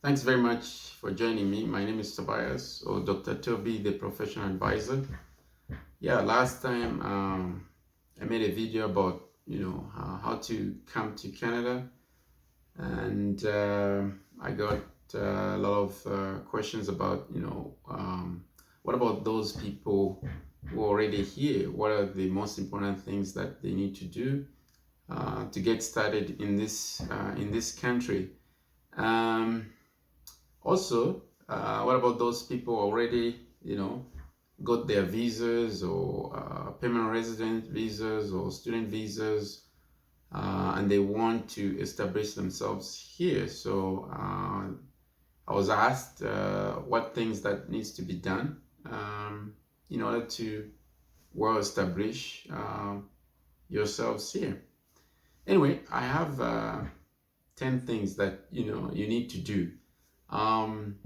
Thanks very much for joining me. My name is Tobias, or Dr. Toby, the professional advisor. Yeah, last time I made a video about how to come to Canada, and I got a lot of questions about what about those people who are already here? What are the most important things that they need to do to get started in this country? Um, Also, what about those people already, got their visas or permanent resident visas or student visas, and they want to establish themselves here? So I was asked what things that needs to be done in order to well establish yourselves here. Anyway, I have 10 things that you need to do. Um,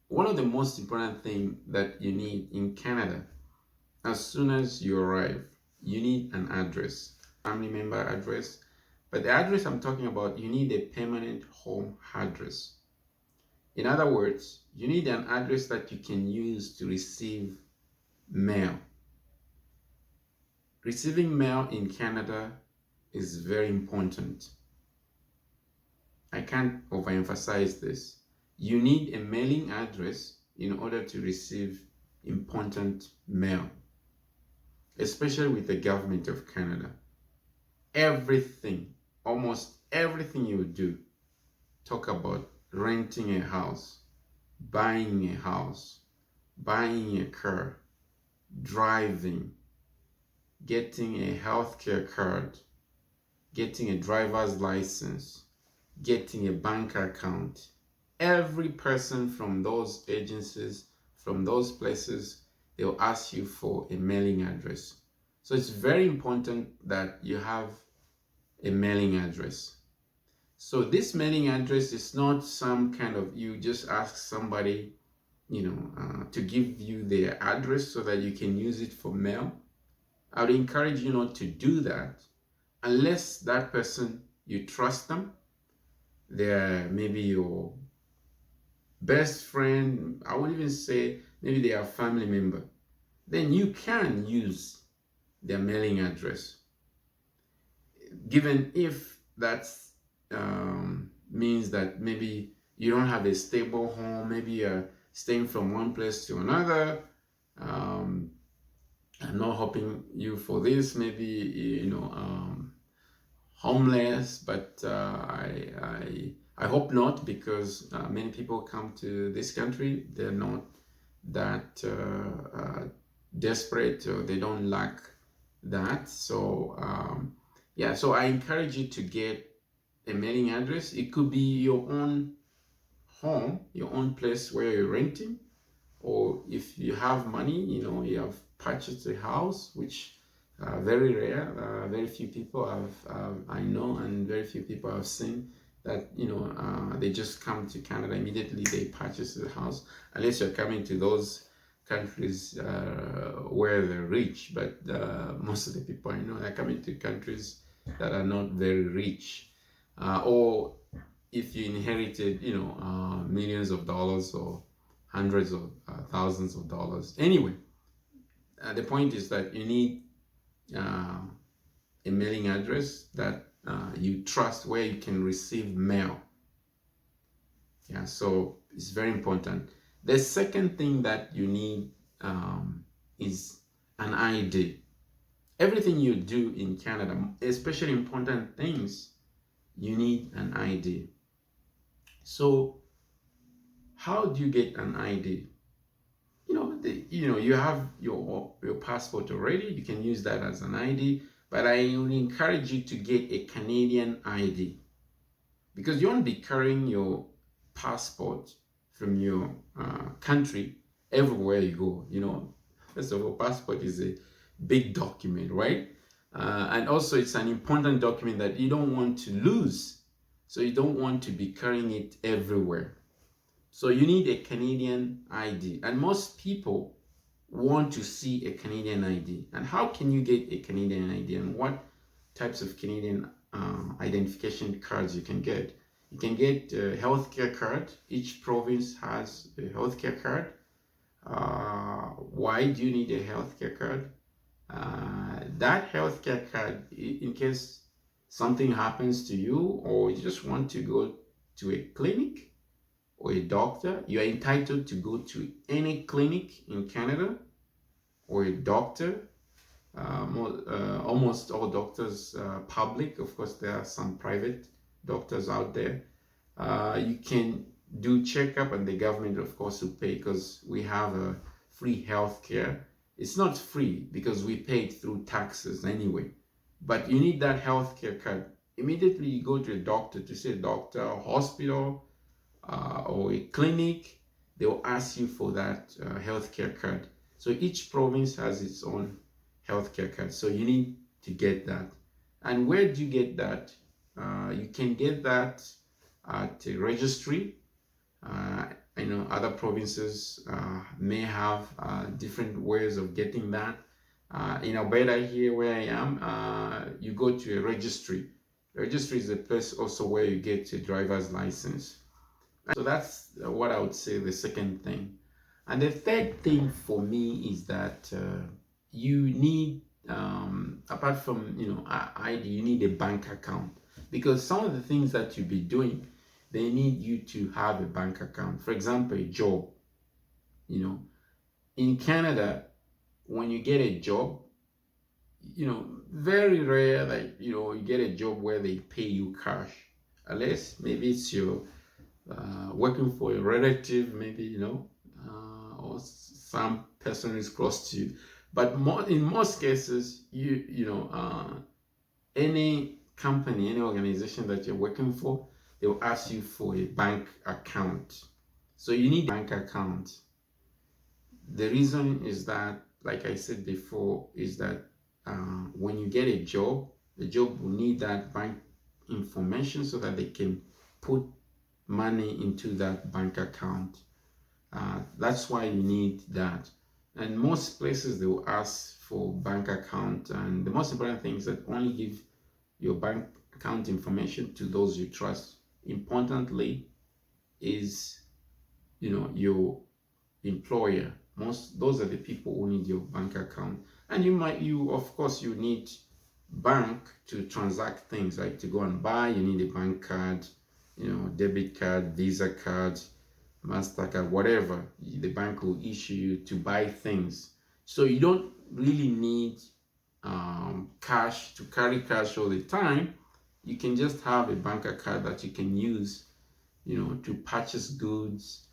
One of the most important thing that you need in Canada, as soon as you arrive, you need an address, family member address. But the address I'm talking about, you need a permanent home address. In other words, you need an address that you can use to receive mail. Receiving mail in Canada is very important. I can't overemphasize this. You need a mailing address in order to receive important mail, especially with the government of Canada. Everything, almost everything you do, talk about renting a house, buying a house, buying a car, driving, getting a healthcare card, getting a driver's license, getting a bank account. Every person from those agencies, from those places, they'll ask you for a mailing address. So it's very important that you have a mailing address. So this mailing address is not some kind of, you just ask somebody, to give you their address so that you can use it for mail. I would encourage you not to do that unless that person, you trust them. They're maybe your best friend, I would even say maybe they are a family member, then you can use their mailing address. Given if that means that maybe you don't have a stable home, maybe you're staying from one place to another. I'm not hoping you for this, maybe homeless, but I hope not, because many people come to this country, they're not that desperate, or they don't lack that. So yeah, so I encourage you to get a mailing address. It could be your own home, your own place where you're renting, or if you have money, you have purchased a house, which very rare. Very few people I know, and very few people I've seen that they just come to Canada immediately. They purchase the house, unless you're coming to those countries where they're rich. But most of the people I know are coming to countries that are not very rich, or if you inherited, millions of dollars or hundreds of thousands of dollars. Anyway, the point is that you need a mailing address that you trust, where you can receive mail. Yeah, so it's very important. The second thing that you need is an ID. Everything you do in Canada, especially important things, you need an ID. So how do you get an ID? You have your passport already. You can use that as an ID, but I would encourage you to get a Canadian ID, because you won't be carrying your passport from your country everywhere you go. First of all, passport is a big document, right? And also it's an important document that you don't want to lose, so you don't want to be carrying it everywhere. So you need a Canadian ID, and most people want to see a Canadian ID. And how can you get a Canadian ID, and what types of Canadian identification cards you can get? You can get a healthcare card. Each province has a healthcare card. Why do you need a healthcare card? That healthcare card, in case something happens to you, or you just want to go to a clinic or a doctor, you are entitled to go to any clinic in Canada or a doctor. Almost all doctors public. Of course, there are some private doctors out there. You can do checkup, and the government, of course, will pay, because we have a free healthcare. It's not free because we pay it through taxes anyway. But you need that healthcare card. Immediately you go to a doctor, to say a doctor, a hospital, or a clinic, they will ask you for that healthcare card. So each province has its own healthcare card. So you need to get that. And where do you get that? You can get that at a registry. I know other provinces may have different ways of getting that. In Alberta here where I am, you go to a registry. Registry is a place also where you get a driver's license. So that's what I would say the second thing. And the third thing for me is that you need, apart from ID, you need a bank account, because some of the things that you'll be doing, they need you to have a bank account. For example, a job. In Canada, when you get a job, very rare that you get a job where they pay you cash, unless maybe it's your working for a relative, maybe or some person is close to you. But in most cases, any company, any organization that you're working for, they will ask you for a bank account. So you need a bank account. The reason is that, like I said before, is that when you get a job, the job will need that bank information so that they can put money into that bank account. That's why you need that. And most places, they will ask for bank account. And the most important thing is that only give your bank account information to those you trust. Importantly is, your employer. Those are the people who need your bank account. And of course, you need bank to transact things, like to go and buy. You need a bank card, debit card, Visa card, MasterCard, whatever the bank will issue you to buy things. So you don't really need cash, to carry cash all the time. You can just have a bank account that you can use, to purchase goods,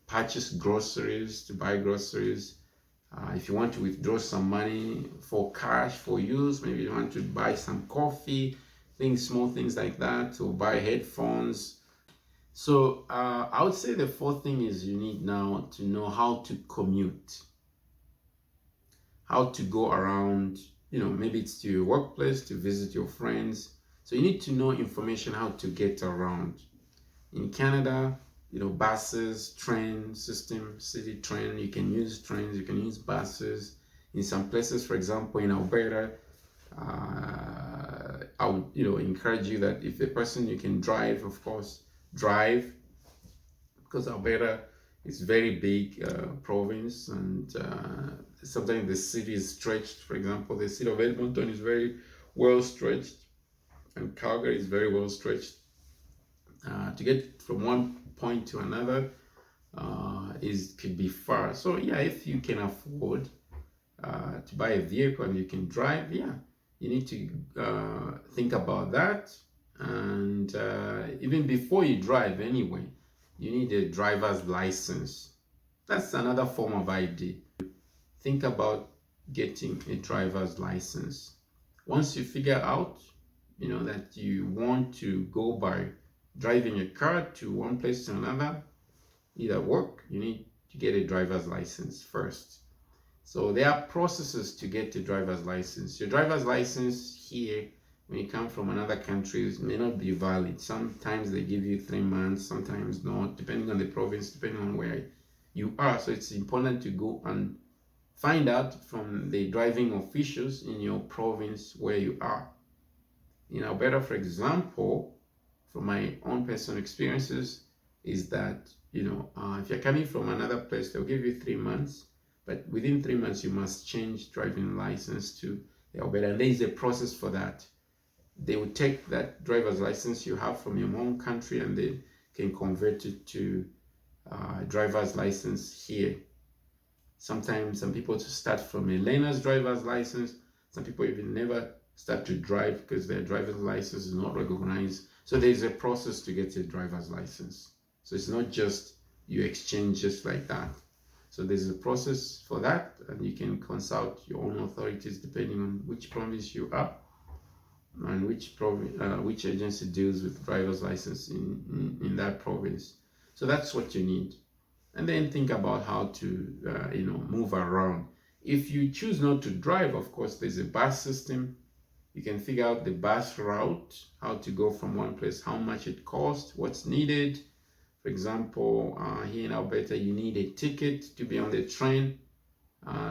purchase groceries, to buy groceries. If you want to withdraw some money for cash for use, maybe you want to buy some coffee, small things like that, or buy headphones. So I would say the fourth thing is you need now to know how to commute, how to go around, maybe it's to your workplace, to visit your friends. So you need to know information how to get around. In Canada, buses, train system, city train, you can use trains, you can use buses. In some places, for example, in Alberta, I would, encourage you that if a person, you can drive, of course, drive, because Alberta is very big province, and sometimes the city is stretched. For example, the city of Edmonton is very well stretched, and Calgary is very well stretched. To get from one point to another could be far. So yeah, if you can afford to buy a vehicle and you can drive, you need to think about that. And even before you drive anyway, you need a driver's license. That's another form of ID. Think about getting a driver's license. Once you figure out, that you want to go by driving a car to one place to another, either work, you need to get a driver's license first. So there are processes to get a driver's license. Your driver's license here, when you come from another country, may not be valid. Sometimes they give you 3 months, sometimes not, depending on the province, depending on where you are. So it's important to go and find out from the driving officials in your province where you are. In Alberta, for example, from my own personal experiences is that, if you're coming from another place, they'll give you 3 months, but within 3 months, you must change driving license to Alberta. And there is a process for that. They will take that driver's license you have from your home country and they can convert it to driver's license here. Sometimes some people start from a learner's driver's license. Some people even never start to drive because their driver's license is not recognized. So there's a process to get a driver's license. So it's not just you exchange just like that. So there's a process for that, and you can consult your own authorities depending on which province you are and which agency deals with driver's license in that province. So that's what you need. And then think about how to move around. If you choose not to drive, of course, there's a bus system. You can figure out the bus route, how to go from one place, how much it costs, what's needed. For example, here in Alberta, you need a ticket to be on the train.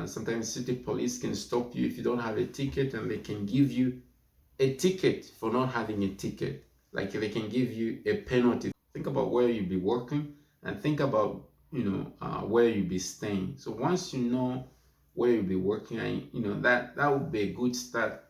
Sometimes city police can stop you if you don't have a ticket, and they can give you a ticket for not having a ticket. Like they can give you a penalty. Think about where you'll be working, and think about where you'll be staying. So once you know where you'll be working, and that would be a good start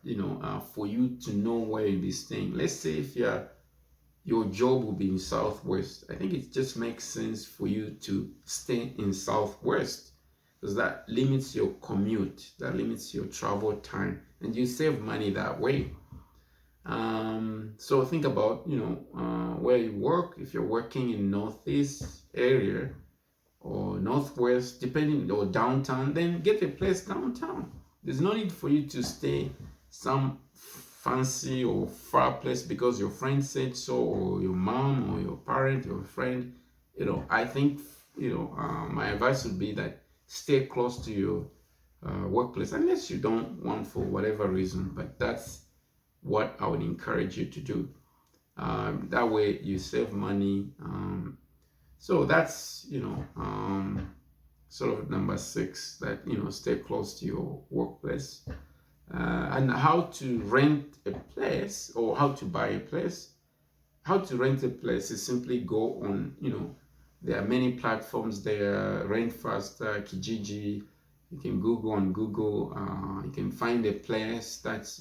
for you to know where you'll be staying. Let's say if your job will be in Southwest, I think it just makes sense for you to stay in Southwest, because that limits your commute, that limits your travel time, and you save money that way. So think about where you work. If you're working in Northeast area or Northwest, depending, or downtown, then get a place downtown. There's no need for you to stay some fancy or far place because your friend said so, or your mom or your parent or friend. I think my advice would be that stay close to your workplace, unless you don't want for whatever reason, but that's what I would encourage you to do. That way you save money. So that's sort of number 6, that stay close to your workplace. And how to rent a place or how to buy a place. How to rent a place is simply go on, there are many platforms there, Rentfaster, Kijiji. You can Google on Google. You can find a place that's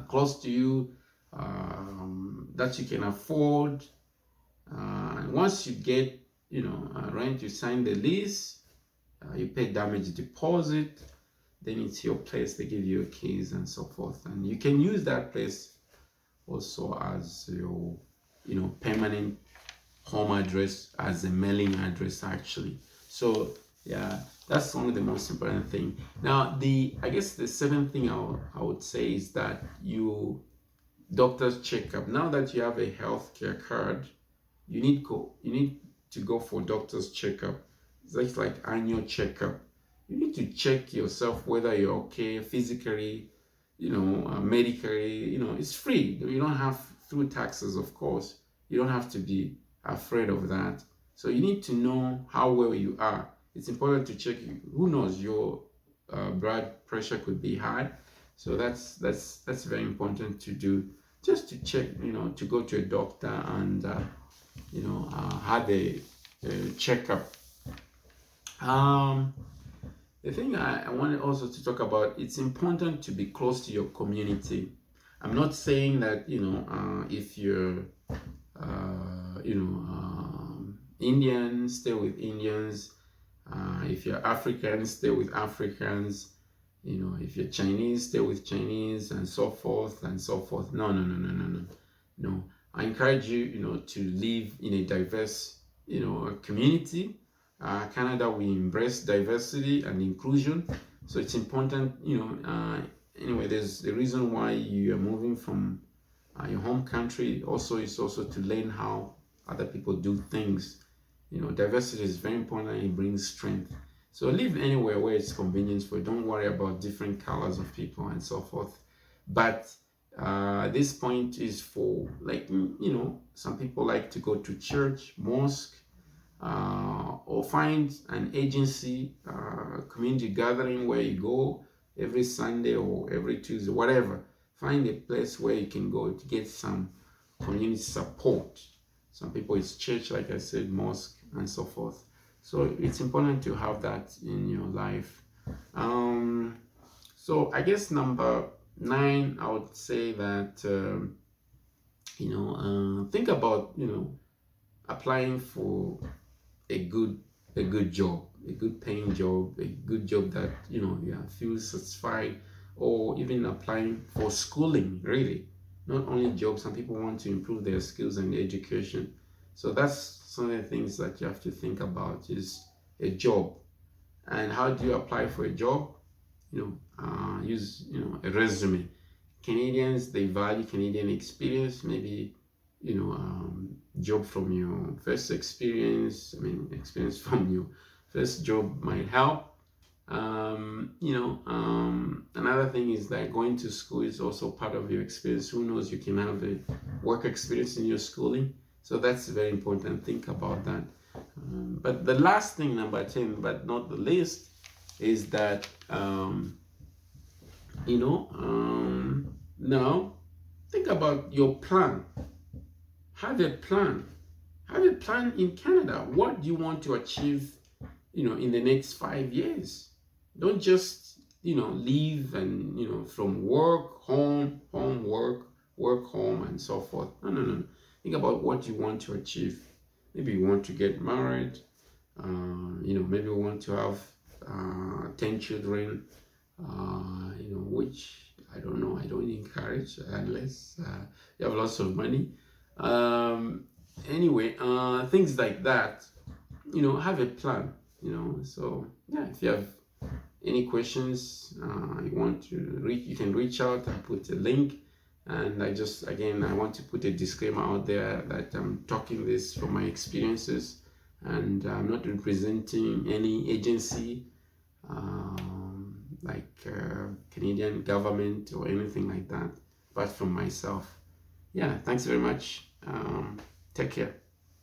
close to you, that you can afford. And once you get rent, you sign the lease, you pay damage deposit, then it's your place. They give you keys and so forth, and you can use that place also as your permanent home address, as a mailing address actually. So yeah, that's one of the most important thing. Now I guess the 7th thing I would say is that you doctor's checkup. Now that you have a healthcare card, you need to go for doctor's checkup. It's like annual checkup. You need to check yourself whether you're okay physically, medically. It's free. You don't have, through taxes, of course. You don't have to be afraid of that. So you need to know how well you are. It's important to check. Who knows, your blood pressure could be high. So that's very important to do, just to check, to go to a doctor and have a checkup. The thing I wanted also to talk about, it's important to be close to your community. I'm not saying that if you're Indian, stay with Indians. If you're African, stay with Africans. If you're Chinese, stay with Chinese, and so forth and so forth. No. I encourage you, to live in a diverse, community. Canada, we embrace diversity and inclusion. So it's important, anyway, there's the reason why you are moving from your home country. Also, it's also to learn how other people do things. Diversity is very important. It brings strength. So live anywhere where it's convenient for you. Don't worry about different colors of people and so forth. But this point is for, like, some people like to go to church, mosque, or find an agency, community gathering where you go every Sunday or every Tuesday, whatever. find a place where you can go to get some community support. Some people it's church, like I said, mosque, and so forth. So it's important to have that in your life. So I guess number 9, I would say that think about applying for a good job, a good paying job, a good job that you feel satisfied, or even applying for schooling. Really, not only jobs. Some people want to improve their skills and their education. So that's some of the things that you have to think about is a job. And how do you apply for a job? Use a resume. Canadians, they value Canadian experience. Maybe job from your first experience. Experience from your first job might help. Another thing is that going to school is also part of your experience. Who knows, you can have a work experience in your schooling. So that's very important. Think about that. But the last thing, number 10, but not the least, is that now think about your plan. Have a plan. Have a plan in Canada. What do you want to achieve in the next 5 years? Don't just leave and from work, home, work, home, and so forth. No. Think about what you want to achieve. Maybe you want to get married. Maybe you want to have 10 children. Which I don't know. I don't encourage unless you have lots of money. Anyway, things like that. Have a plan. So yeah, if you have any questions, you want to reach, you can reach out. I put a link. And I want to put a disclaimer out there that I'm talking this from my experiences, and I'm not representing any agency like Canadian government or anything like that, but from myself. Yeah, thanks very much. Take care.